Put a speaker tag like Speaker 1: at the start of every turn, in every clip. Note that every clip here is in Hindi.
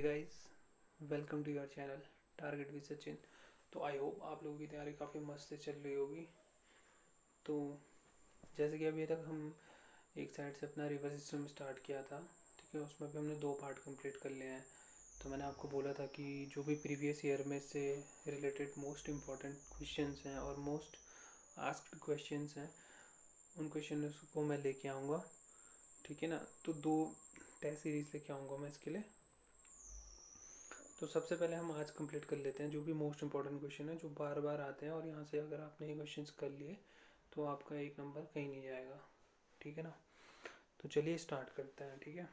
Speaker 1: Guys, welcome to your channel target with Sachin. तो आई होप आप लोगों की तैयारी काफ़ी मस्त से चल रही होगी। तो जैसे कि अभी तक हम एक साइड से अपना रिवर सिस्टम स्टार्ट किया था, ठीक है। उसमें भी हमने 2 पार्ट कंप्लीट कर लिए हैं। तो मैंने आपको बोला था कि जो भी प्रीवियस ईयर में से रिलेटेड मोस्ट इम्पॉर्टेंट क्वेश्चंस हैं और मोस्ट आस्क्ड क्वेश्चंस हैं, उन क्वेश्चन को मैं लेके आऊँगा, ठीक है ना। तो 2 टेस्ट सीरीज लेके आऊँगा मैं इसके लिए। तो सबसे पहले हम आज कंप्लीट कर लेते हैं जो भी मोस्ट इंपॉर्टेंट क्वेश्चन है जो बार बार आते हैं, और यहाँ से अगर आपने ये क्वेश्चंस कर लिए तो आपका 1 नंबर कहीं नहीं जाएगा, ठीक है ना। तो चलिए स्टार्ट करते हैं, ठीक है।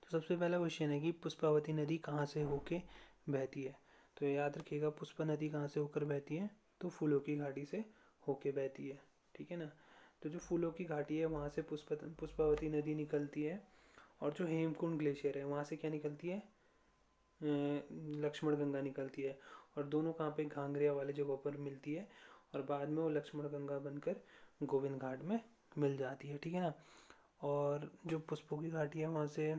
Speaker 1: तो सबसे पहला क्वेश्चन है कि पुष्पावती नदी कहाँ से होके बहती है। तो याद रखिएगा, पुष्पा नदी कहाँ से होकर बहती है, तो फूलों की घाटी से होके बहती है, ठीक है ना। तो जो फूलों की घाटी है वहाँ से पुष्पावती नदी निकलती है, और जो हेमकुंड ग्लेशियर है वहाँ से क्या निकलती है, लक्ष्मण गंगा निकलती है। और दोनों कहाँ पे, घांगरिया वाले जगह पर मिलती है, और बाद में वो लक्ष्मण गंगा बनकर गोविंद घाट में मिल जाती है, ठीक है ना। और जो पुष्पों की घाटी है वहाँ से,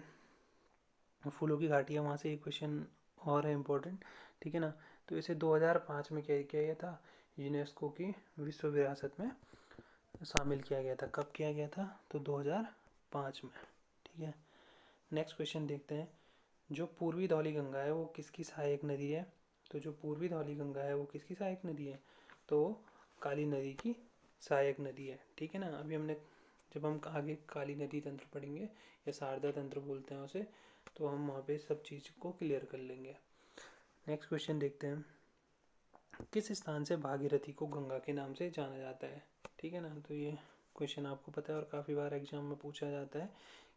Speaker 1: फूलों की घाटी है वहाँ से एक क्वेश्चन और है इम्पोर्टेंट, ठीक है ना। तो इसे 2005 में क्या किया गया था, यूनेस्को की विश्व विरासत में शामिल किया गया था। कब किया गया था, तो 2005 में, ठीक है। नेक्स्ट क्वेश्चन देखते हैं। जो पूर्वी धौली गंगा है वो किसकी सहायक नदी है। तो जो पूर्वी धौली गंगा है वो किसकी सहायक नदी है, तो काली नदी की सहायक नदी है, ठीक है ना। अभी हमने, जब हम आगे काली नदी तंत्र पढ़ेंगे या शारदा तंत्र बोलते हैं उसे, तो हम वहाँ पे सब चीज़ को क्लियर कर लेंगे। नेक्स्ट क्वेश्चन देखते हैं। किस स्थान से भागीरथी को गंगा के नाम से जाना जाता है, ठीक है ना। तो ये क्वेश्चन आपको पता है और काफ़ी बार एग्जाम में पूछा जाता है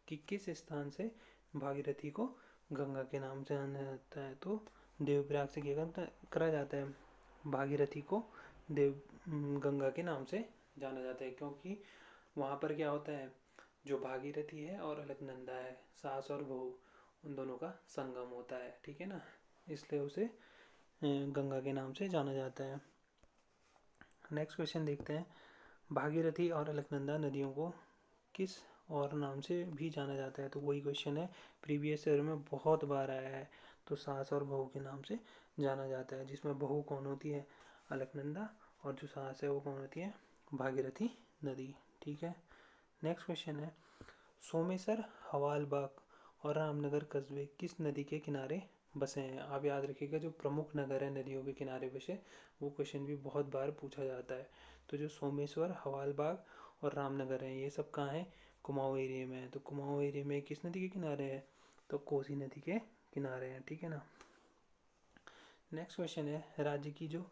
Speaker 1: कि किस स्थान से भागीरथी को गंगा के नाम से जाना जाता है। तो देवप्रयाग से क्या करा जाता है, भागीरथी को देव गंगा के नाम से जाना जाता है, क्योंकि वहाँ पर क्या होता है, जो भागीरथी है और अलकनंदा है, सास और बहू, उन दोनों का संगम होता है, ठीक है ना। इसलिए उसे गंगा के नाम से जाना जाता है। नेक्स्ट क्वेश्चन देखते हैं। भागीरथी और अलकनंदा नदियों को किस और नाम से भी जाना जाता है। तो वही क्वेश्चन है, प्रीवियस ईयर में बहुत बार आया है। तो सास और बहू के नाम से जाना जाता है, जिसमें बहू कौन होती है, अलकनंदा, और जो सास है वो कौन होती है, भागीरथी नदी, ठीक है। नेक्स्ट क्वेश्चन है। सोमेश्वर, हवालबाग और रामनगर कस्बे किस नदी के किनारे बसे हैं। आप याद रखिएगा, जो प्रमुख नगर है नदियों के किनारे बसे, वो क्वेश्चन भी बहुत बार पूछा जाता है। तो जो सोमेश्वर, हवालबाग और रामनगर हैं, ये सब कहाँ है, कुमाऊँ एरिया में है। तो कुमाऊँ एरिया में किस नदी के किनारे है, तो कोसी नदी के किनारे हैं, ठीक है ना। नेक्स्ट क्वेश्चन है। राज्य की जो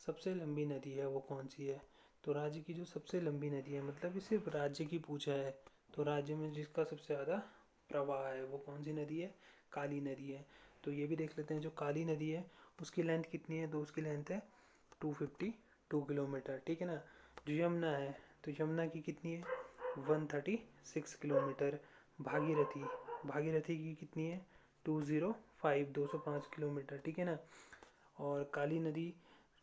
Speaker 1: सबसे लंबी नदी है वो कौन सी है। तो राज्य की जो सबसे लंबी नदी है, मतलब ये सिर्फ राज्य की पूछा है, तो राज्य में जिसका सबसे ज़्यादा प्रवाह है वो कौन सी नदी है, काली नदी है। तो ये भी देख लेते हैं। जो काली नदी है उसकी लेंथ कितनी है, तो उसकी लेंथ है 252 किलोमीटर, ठीक है ना। जो यमुना है, तो यमुना की कितनी है, 136 किलोमीटर। भागीरथी, भागीरथी की कितनी है, 205 किलोमीटर, ठीक है ना। और काली नदी,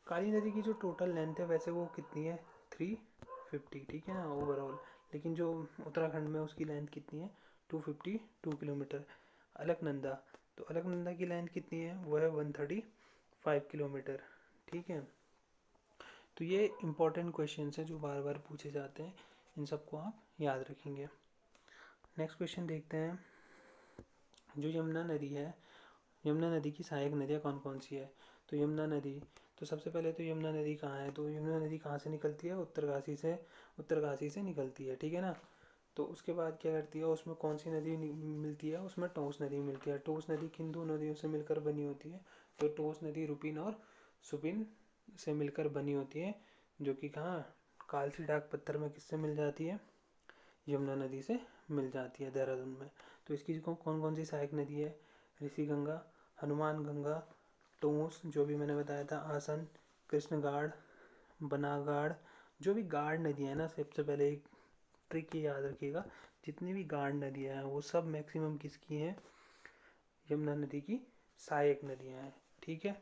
Speaker 1: काली नदी की जो टोटल लेंथ है वैसे वो कितनी है, 350, ठीक है ना, ओवरऑल। लेकिन जो उत्तराखंड में उसकी लेंथ कितनी है, 252 किलोमीटर। अलकनंदा, तो अलकनंदा की लेंथ कितनी है, वो है 135 किलोमीटर, ठीक है। तो ये इंपॉर्टेंट क्वेश्चन है जो बार बार पूछे जाते हैं, इन सबको आप याद रखेंगे। नेक्स्ट क्वेश्चन देखते हैं। जो यमुना नदी है, यमुना नदी की सहायक नदियाँ कौन कौन सी है। तो यमुना नदी, तो सबसे पहले तो यमुना नदी कहाँ है, तो यमुना नदी कहाँ से निकलती है, उत्तरकाशी से, उत्तरकाशी से निकलती है, ठीक है ना। तो उसके बाद क्या करती है, उसमें कौन सी नदी मिलती है, उसमें टोंस नदी मिलती है। टोंस नदी किन दो नदियों से मिलकर बनी होती है, तो टोंस नदी रुपिन और सुपिन से मिलकर बनी होती है, जो कि कहाँ, कालसी डाक पत्थर में किससे मिल जाती है, यमुना नदी से मिल जाती है, देहरादून में। तो इसकी कौन कौन सी सहायक नदी है, ऋषि गंगा, हनुमान गंगा, टोंस जो भी मैंने बताया था, आसन, कृष्णगाड़, बनागाड़। जो भी गाड़ नदियाँ हैं ना, सबसे पहले एक ट्रिक ये याद रखिएगा, जितनी भी गाड़ नदियाँ हैं वो सब मैक्सिमम किसकी हैं, यमुना नदी की सहायक नदियाँ हैं, ठीक है।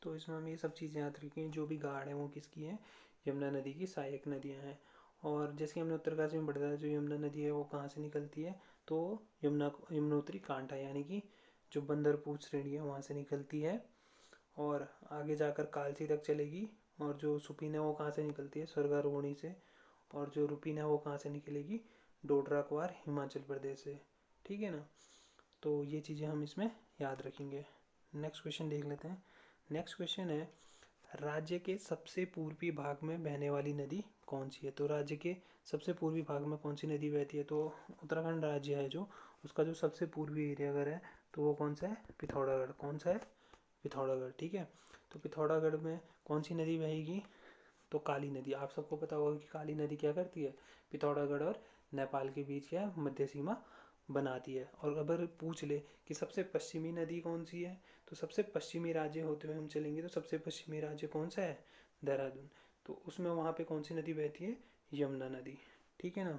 Speaker 1: तो इसमें हम ये सब चीज़ें याद रखें, जो भी गाड़ है वो किसकी है, यमुना नदी की सहायक नदियाँ हैं। और जैसे हमने उत्तरकाशी में पढ़ा था, जो यमुना नदी है वो कहाँ से निकलती है, तो यमुनोत्री कांठा यानी कि जो बंदरपूर श्रेणी है वहाँ से निकलती है और आगे जाकर कालसी तक चलेगी। और जो सुपीन है वो कहाँ से निकलती है, स्वर्गारोहिणी से। और जो रुपीन है वो कहाँ से निकलेगी, डोडरा क्वार हिमाचल प्रदेश से। ठीक है ना, तो ये चीज़ें हम इसमें याद रखेंगे। नेक्स्ट क्वेश्चन देख लेते हैं। नेक्स्ट क्वेश्चन है, राज्य के सबसे पूर्वी भाग में बहने वाली नदी कौन सी है। तो राज्य के सबसे पूर्वी भाग में कौन सी नदी बहती है, तो उत्तराखंड राज्य है जो, उसका जो सबसे पूर्वी एरिया अगर है तो वो कौन सा है, पिथौरागढ़। कौन सा है, पिथौरागढ़। ठीक है, तो पिथौरागढ़ में कौन सी नदी बहेगी, तो काली नदी। आप सबको पता होगा कि काली नदी क्या करती है, पिथौरागढ़ और नेपाल के बीच क्या मध्य सीमा बनाती है। और अगर पूछ ले कि सबसे पश्चिमी नदी कौन सी है, तो सबसे पश्चिमी राज्य होते हुए हम चलेंगे तो सबसे पश्चिमी राज्य कौन सा है, देहरादून। तो उसमें वहाँ पे कौन सी नदी बहती है, यमुना नदी। ठीक है ना,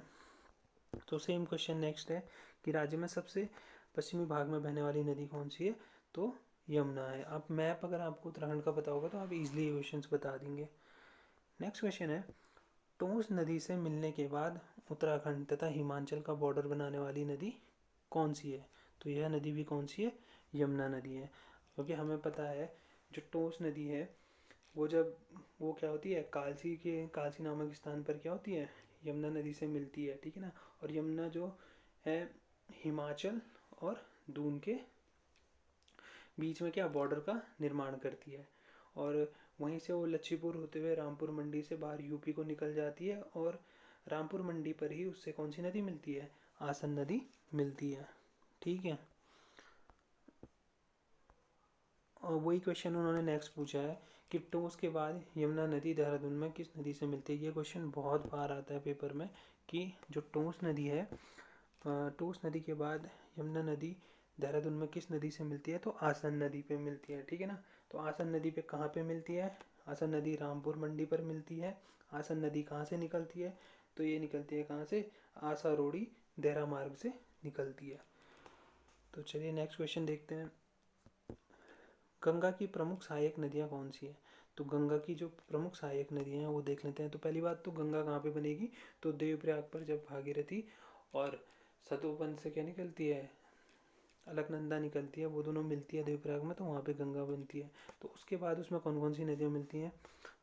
Speaker 1: तो सेम क्वेश्चन नेक्स्ट है कि राज्य में सबसे पश्चिमी भाग में बहने वाली नदी कौन सी है, तो यमुना है। आप मैप अगर आपको उत्तराखंड का पता होगा तो आप इजीली क्वेश्चंस बता देंगे। नेक्स्ट क्वेश्चन है, टोंस नदी से मिलने के बाद उत्तराखंड तथा हिमाचल का बॉर्डर बनाने वाली नदी कौन सी है, तो यह नदी भी कौन सी है, यमुना नदी है। क्योंकि हमें पता है जो टोंस नदी है वो जब वो क्या होती है, कालसी नामक स्थान पर क्या होती है, यमुना नदी से मिलती है। ठीक है ना, और यमुना जो है हिमाचल और दून के बीच में क्या बॉर्डर का निर्माण करती है। और वहीं से वो लच्छीपुर होते हुए रामपुर मंडी से बाहर यूपी को निकल जाती है। और रामपुर मंडी पर ही उससे कौन सी नदी मिलती है, आसन नदी मिलती है। ठीक है, और वही क्वेश्चन उन्होंने नेक्स्ट पूछा है कि टोंस के बाद यमुना नदी देहरादून में किस नदी से मिलती है। ये क्वेश्चन बहुत बार आता है पेपर में कि जो टोंस नदी है, टोंस नदी के बाद यमुना नदी देहरादून में किस नदी से मिलती है, तो आसन नदी पे मिलती है। ठीक है ना, तो आसन नदी पे कहाँ पे मिलती है, आसन नदी रामपुर मंडी पर मिलती है। आसन नदी कहाँ से निकलती है, तो ये निकलती है कहाँ से, आसा रोड़ी देहरा मार्ग से निकलती है। तो चलिए नेक्स्ट क्वेश्चन देखते हैं। गंगा की प्रमुख सहायक नदियाँ कौन सी है, तो गंगा की जो प्रमुख सहायक नदियाँ हैं वो देख लेते हैं। तो पहली बात तो गंगा कहाँ पे बनेगी, तो देवप्रयाग पर जब भागीरथी और सतोपन से क्या निकलती है, अलकनंदा निकलती है, वो दोनों मिलती है देवप्रयाग में, तो वहाँ पे गंगा बनती है। तो उसके बाद उसमें कौन कौन सी नदियाँ मिलती हैं,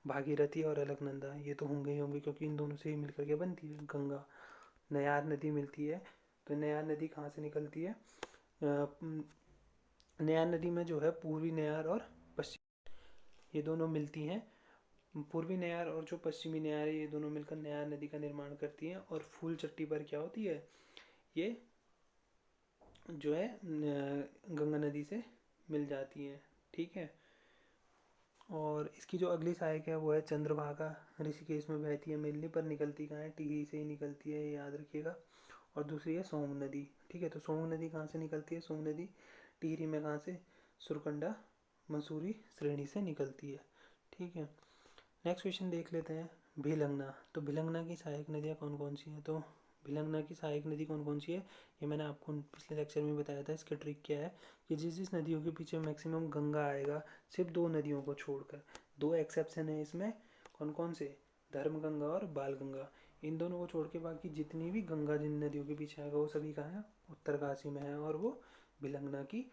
Speaker 1: भागीरथी और अलकनंदा, ये तो होंगे ही होंगे क्योंकि इन दोनों से ही मिलकर के बनती है गंगा। नयार नदी मिलती है, तो नयार नदी कहाँ से निकलती है, नयार नदी में जो है पूर्वी नयार और पश्चिम ये दोनों मिलती हैं। पूर्वी नयार और जो पश्चिमी नयार है ये दोनों मिलकर नयार नदी का निर्माण करती हैं। और फूल चट्टी पर क्या होती है, ये जो है गंगा नदी से मिल जाती हैं। ठीक है, और इसकी जो अगली सहायक है वो है चंद्रभागा, ऋषिकेश में बहती है मेनली, पर निकलती कहाँ है, टिहरी से ही निकलती है, ये याद रखिएगा। और दूसरी है सोंग नदी। ठीक है, तो सोंग नदी कहाँ से निकलती है, सोंग नदी टिहरी में कहाँ से, सुरकंडा मंसूरी श्रेणी से निकलती है। ठीक है, नेक्स्ट क्वेश्चन देख लेते हैं। भिलंगना, तो भिलंगना की सहायक नदियाँ कौन कौन सी हैं, तो भिलंगना की सहायक नदी कौन कौन सी है, ये मैंने आपको पिछले लेक्चर में बताया था। इसका ट्रिक क्या है कि जिस जिस नदियों के पीछे मैक्सिमम गंगा आएगा, सिर्फ दो नदियों को छोड़कर, दो एक्सेप्शन है इसमें, कौन कौन से, धर्म गंगा और बाल गंगा, इन दोनों को छोड़ के बाकी जितनी भी गंगा जिन नदियों के पीछे आएगा वो सभी कहाँ है, उत्तरकाशी में है, और वो भिलंगना की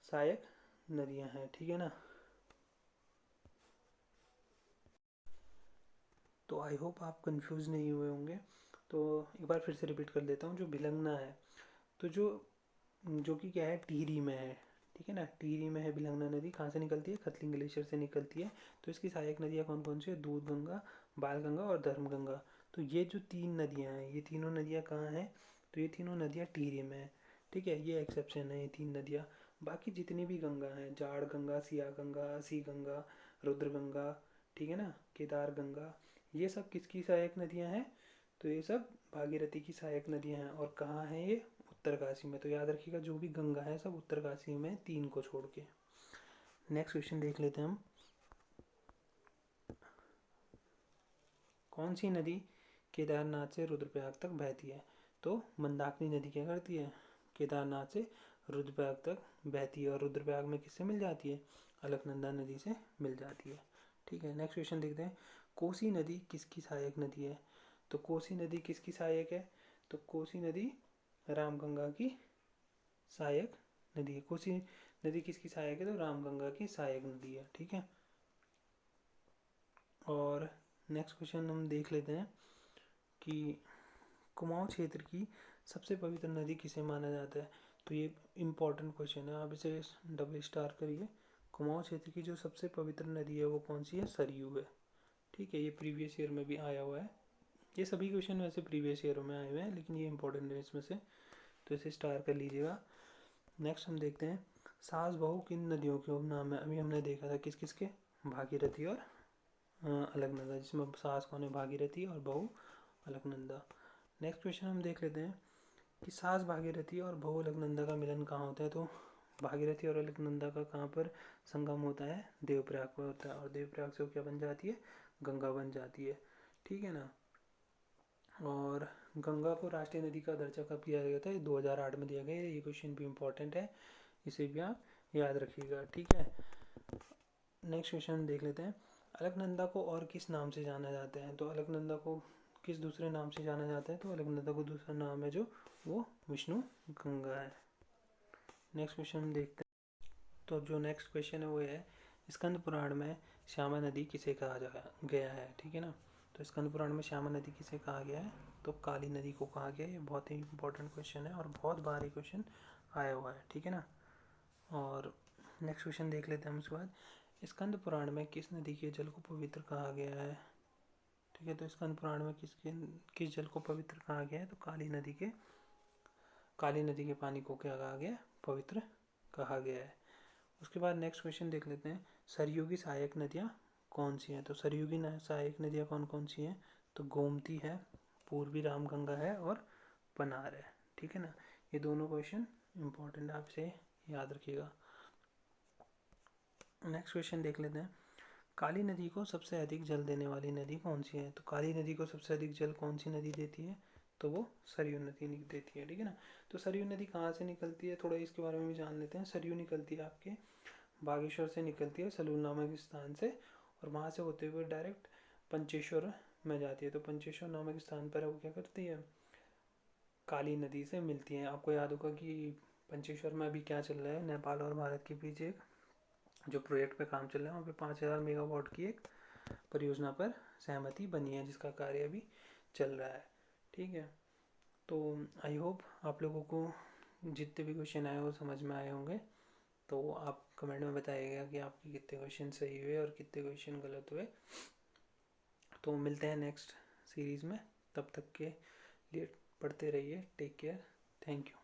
Speaker 1: सहायक नदियाँ हैं। ठीक है ना, तो आई होप आप कंफ्यूज नहीं हुए होंगे। तो एक बार फिर से रिपीट कर देता हूँ। जो भिलंगना है, तो जो जो कि क्या है, टिहरी में है। ठीक है ना, टिहरी में है भिलंगना नदी। कहाँ से निकलती है, खतलिंग ग्लेशियर से निकलती है। तो इसकी सहायक नदियाँ कौन कौन सी है, दूध गंगा, बाल गंगा और धर्म गंगा। तो ये जो तीन नदियाँ हैं, ये तीनों नदियाँ कहाँ हैं, तो ये तीनों नदियाँ टिहरी में है। ठीक है, ये एक्सेप्शन है, ये तीन नदियाँ। बाकी जितनी भी गंगा हैं, जाड़ गंगा, सिया गंगा, असी गंगा, रुद्र गंगा, ठीक है ना, केदार गंगा, ये सब किसकी सहायक नदियाँ हैं, तो ये सब भागीरथी की सहायक नदियाँ हैं। और कहाँ हैं ये, उत्तरकाशी में। तो याद रखिएगा जो भी गंगा है सब उत्तरकाशी में, तीन को छोड़ के। नेक्स्ट क्वेश्चन देख लेते हैं हम। कौन सी नदी केदारनाथ से रुद्रप्रयाग तक बहती है, तो मंदाकिनी नदी क्या करती है, केदारनाथ से रुद्रप्रयाग तक बहती है, और रुद्रप्रयाग में किससे मिल जाती है, अलकनंदा नदी से मिल जाती है। ठीक है, नेक्स्ट क्वेश्चन देखते हैं। कोसी नदी किसकी सहायक नदी है, तो कोसी नदी किसकी सहायक है, तो कोसी नदी रामगंगा की सहायक नदी है। कोसी नदी किसकी सहायक है? तो रामगंगा की सहायक नदी है। ठीक है, और नेक्स्ट क्वेश्चन हम देख लेते हैं कि कुमाऊं क्षेत्र की सबसे पवित्र नदी किसे माना जाता है? तो ये इम्पोर्टेंट क्वेश्चन है, आप इसे डबल स्टार करिए। कुमाऊं क्षेत्र की जो सबसे पवित्र नदी है वो कौन सी है? सरयू है। ठीक है, ये प्रीवियस ईयर में भी आया हुआ है। ये सभी क्वेश्चन वैसे प्रीवियस ईयर में आए हुए हैं, लेकिन ये इंपॉर्टेंट है इसमें से, तो इसे स्टार कर लीजिएगा। नेक्स्ट हम देखते हैं सास बहू किन नदियों के उपनाम है? अभी हमने देखा था किस किस के, भागीरथी और अलकनंदा, जिसमें सास कौन है? भागीरथी, और बहू अलकनंदा। नेक्स्ट क्वेश्चन हम देख लेते हैं कि सास भागीरथी और बहू अलकनंदा का मिलन कहाँ होता है? तो भागीरथी और अलकनंदा का कहाँ पर संगम होता है? देवप्रयाग पर होता है, और देवप्रयाग से वो क्या बन जाती है? गंगा बन जाती है। ठीक है ना, और गंगा को राष्ट्रीय नदी का दर्जा कब दिया गया था? ये 2008 में दिया गया है। ये क्वेश्चन भी इम्पोर्टेंट है, इसे भी आप याद रखिएगा। ठीक है, नेक्स्ट क्वेश्चन देख लेते हैं अलकनंदा को और किस नाम से जाना जाता है? तो अलकनंदा को किस दूसरे नाम से जाना जाता है? तो अलकनंदा को दूसरा नाम है जो वो विष्णु गंगा है। नेक्स्ट क्वेश्चन हम देखते हैं, तो जो नेक्स्ट क्वेश्चन है वो है स्कंद पुराण में श्यामा नदी किसे कहा गया है? ठीक है ना, तो स्कंद पुराण में श्यामा नदी किसे कहा गया है? तो काली नदी को कहा गया है। ये बहुत ही इंपॉर्टेंट क्वेश्चन है और बहुत बार ये क्वेश्चन आया हुआ है। ठीक है ना, और नेक्स्ट क्वेश्चन देख लेते हैं हम उसके बाद स्कंद पुराण में किस नदी के जल को पवित्र कहा गया है? ठीक है, तो स्कंद पुराण में किस जल को पवित्र कहा गया है? तो काली नदी के पानी को क्या कहा गया है? पवित्र कहा गया है। उसके बाद नेक्स्ट क्वेश्चन देख लेते हैं सरयू की सहायक नदियाँ कौन सी हैं? तो सरयू की सहायक नदियाँ कौन कौन सी हैं? तो गोमती है, पूर्वी रामगंगा है, और पनार है। ठीक है ना, ये दोनों क्वेश्चन इंपॉर्टेंट है, आप इसे याद रखिएगा। नेक्स्ट क्वेश्चन देख लेते हैं काली नदी को सबसे अधिक जल देने वाली नदी कौन सी है? तो काली नदी को सबसे अधिक जल कौन सी नदी देती है? तो वो सरयू नदी देती है। ठीक है ना, तो सरयू नदी कहाँ से निकलती है? थोड़ा इसके बारे में भी जान लेते हैं। सरयू निकलती है आपके बागेश्वर से, निकलती है सलूल नामक स्थान से, और वहाँ से होते हुए डायरेक्ट पंचेश्वर में जाती है। तो पंचेश्वर नामक स्थान पर वो क्या करती है? काली नदी से मिलती है। आपको याद होगा कि पंचेश्वर में अभी क्या चल रहा है, नेपाल और भारत के बीच एक जो प्रोजेक्ट पे काम चल रहा है, वहाँ पे 5000 मेगावाट की एक परियोजना पर सहमति बनी है, जिसका कार्य अभी चल रहा है। ठीक है, तो आई होप आप लोगों को जितने भी क्वेश्चन आए वो समझ में आए होंगे। तो आप कमेंट में बताइएगा कि आपके कितने क्वेश्चन सही हुए और कितने क्वेश्चन गलत हुए। तो मिलते हैं नेक्स्ट सीरीज़ में, तब तक के लिए पढ़ते रहिए। Take care, thank you.